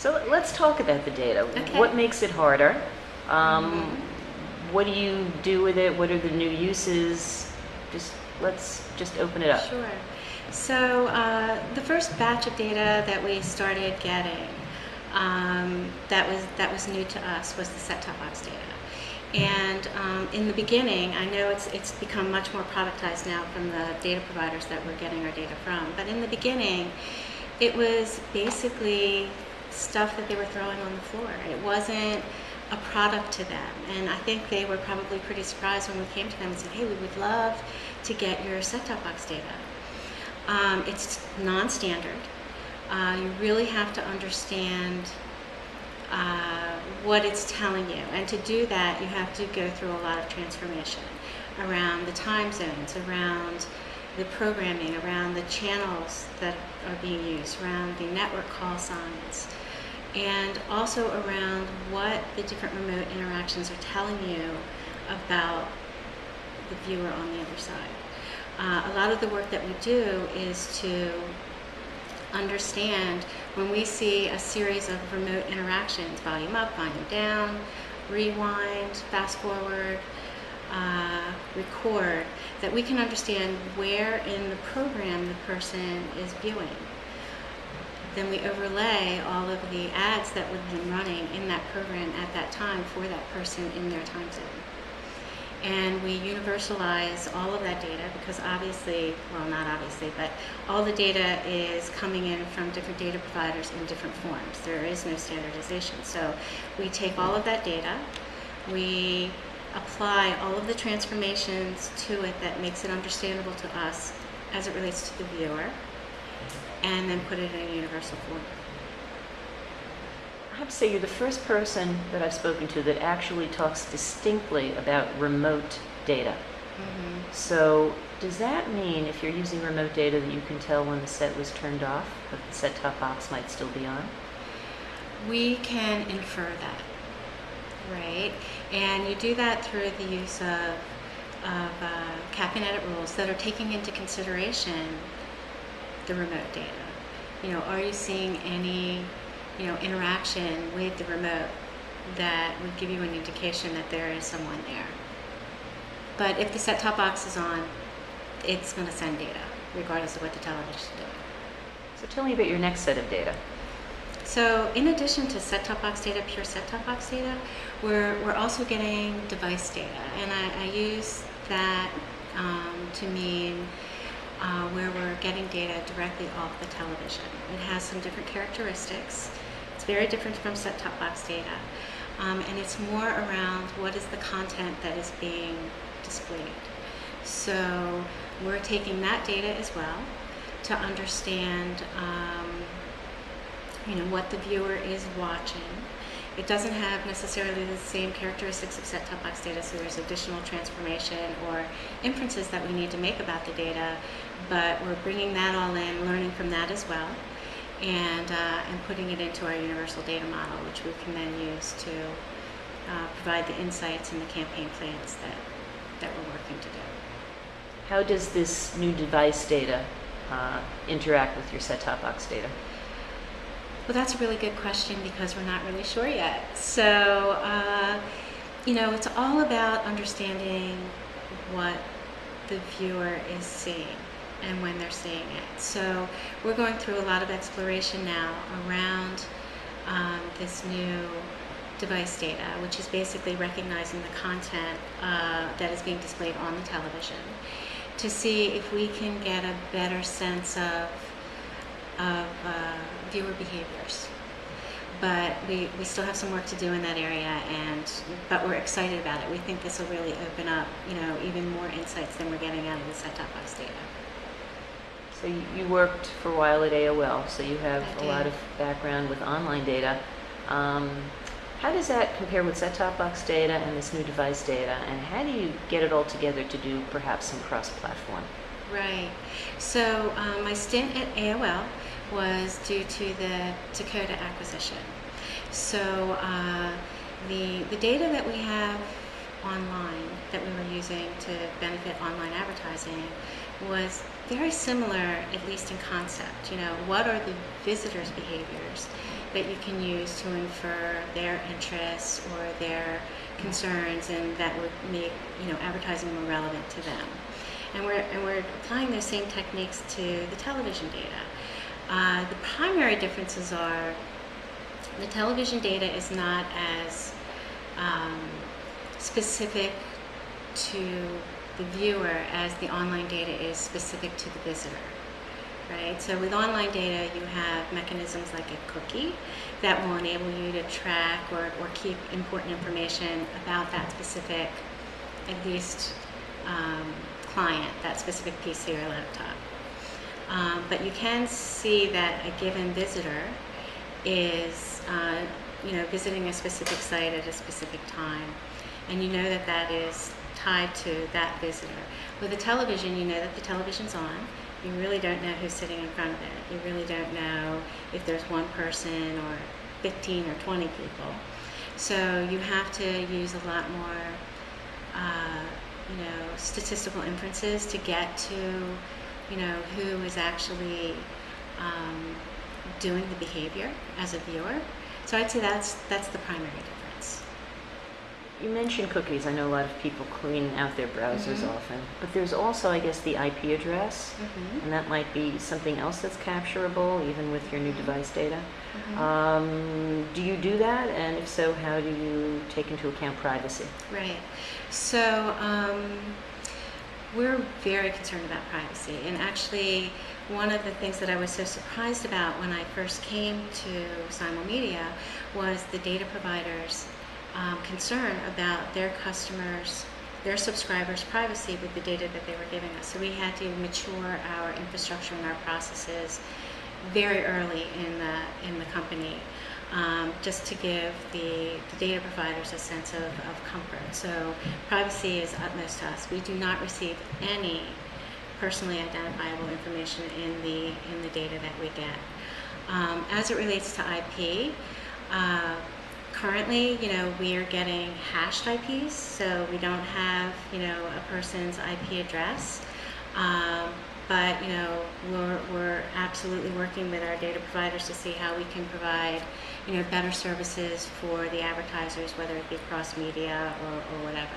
So let's talk about the data. Okay. What makes it harder? What do you do with it? What are the new uses? Let's just open it up. Sure. So the first batch of data that we started getting that was new to us was the set-top box data. And in the beginning, I know it's become much more productized now from the data providers that we're getting our data from. But in the beginning, it was basically stuff that they were throwing on the floor. It wasn't a product to them. And I think they were probably pretty surprised when we came to them and said, hey, we would love to get your set-top box data. It's non-standard. You really have to understand what it's telling you. And to do that, you have to go through a lot of transformation around the time zones, around the programming, around the channels that are being used, around the network call signs, and also around what the different remote interactions are telling you about the viewer on the other side. A lot of the work that we do is to understand when we see a series of remote interactions, volume up, volume down, rewind, fast forward, record, that we can understand where in the program the person is viewing. Then we overlay all of the ads that would have been running in that program at that time for that person in their time zone. And we universalize all of that data because obviously, well, not obviously, but all the data is coming in from different data providers in different forms. There is no standardization. So we take all of that data, we apply all of the transformations to it that makes it understandable to us as it relates to the viewer, and then put it in a universal form. I have to say, you're the first person that I've spoken to that actually talks distinctly about remote data. So does that mean if you're using remote data that you can tell when the set was turned off, but the set-top box might still be on? We can infer that, right? And you do that through the use of cap and edit rules that are taking into consideration the remote data. You know, are you seeing any interaction with the remote that would give you an indication that there is someone there? But if the set-top box is on, it's going to send data, regardless of what the television is doing. So tell me about your next set of data. So in addition to set-top box data, pure set-top box data, we're also getting device data. And I use that to mean where we're getting data directly off the television. It has some different characteristics. It's very different from set-top box data. And it's more around what is the content that is being displayed. So we're taking that data as well to understand what the viewer is watching. It doesn't have necessarily the same characteristics of set-top box data, so there's additional transformation or inferences that we need to make about the data, but we're bringing that all in, learning from that as well, and putting it into our universal data model, which we can then use to provide the insights and the campaign plans that we're working to do. How does this new device data interact with your set-top box data? Well, that's a really good question because we're not really sure yet. So, it's all about understanding what the viewer is seeing and when they're seeing it. So we're going through a lot of exploration now around this new device data, which is basically recognizing the content that is being displayed on the television to see if we can get a better sense of viewer behaviors. But we still have some work to do in that area, but we're excited about it. We think this will really open up, even more insights than we're getting out of the set-top box data. So you worked for a while at AOL, so you have a lot of background with online data. How does that compare with set-top box data and this new device data, and how do you get it all together to do perhaps some cross-platform? Right. So my stint at AOL was due to the Dakota acquisition. So the data that we have online that we were using to benefit online advertising was very similar, at least in concept. What are the visitors' behaviors that you can use to infer their interests or their concerns, and that would make advertising more relevant to them. And we're applying those same techniques to the television data. The primary differences are the television data is not as specific to the viewer as the online data is specific to the visitor, right? So with online data, you have mechanisms like a cookie that will enable you to track or keep important information about that specific, at least, client, that specific PC or laptop. But you can see that a given visitor is visiting a specific site at a specific time, and you know that is tied to that visitor. With the television, you know that the television's on. You really don't know who's sitting in front of it. You really don't know if there's one person or 15 or 20 people. So you have to use a lot more statistical inferences to get to who is actually doing the behavior as a viewer. So I'd say that's the primary difference. You mentioned cookies. I know a lot of people clean out their browsers Mm-hmm. often, but there's also, I guess, the IP address, Mm-hmm. and that might be something else that's capturable even with your new device data. Mm-hmm. Do you do that? And if so, how do you take into account privacy? Right. So we're very concerned about privacy. And actually, one of the things that I was so surprised about when I first came to Simulmedia was the data providers' concern about their customers, their subscribers' privacy with the data that they were giving us. So we had to mature our infrastructure and our processes very early in the company, just to give the data providers a sense of comfort. So privacy is utmost to us. We do not receive any personally identifiable information in the data that we get. As it relates to IP, currently, we are getting hashed IPs, so we don't have, a person's IP address. But we're absolutely working with our data providers to see how we can provide better services for the advertisers, whether it be cross media or whatever.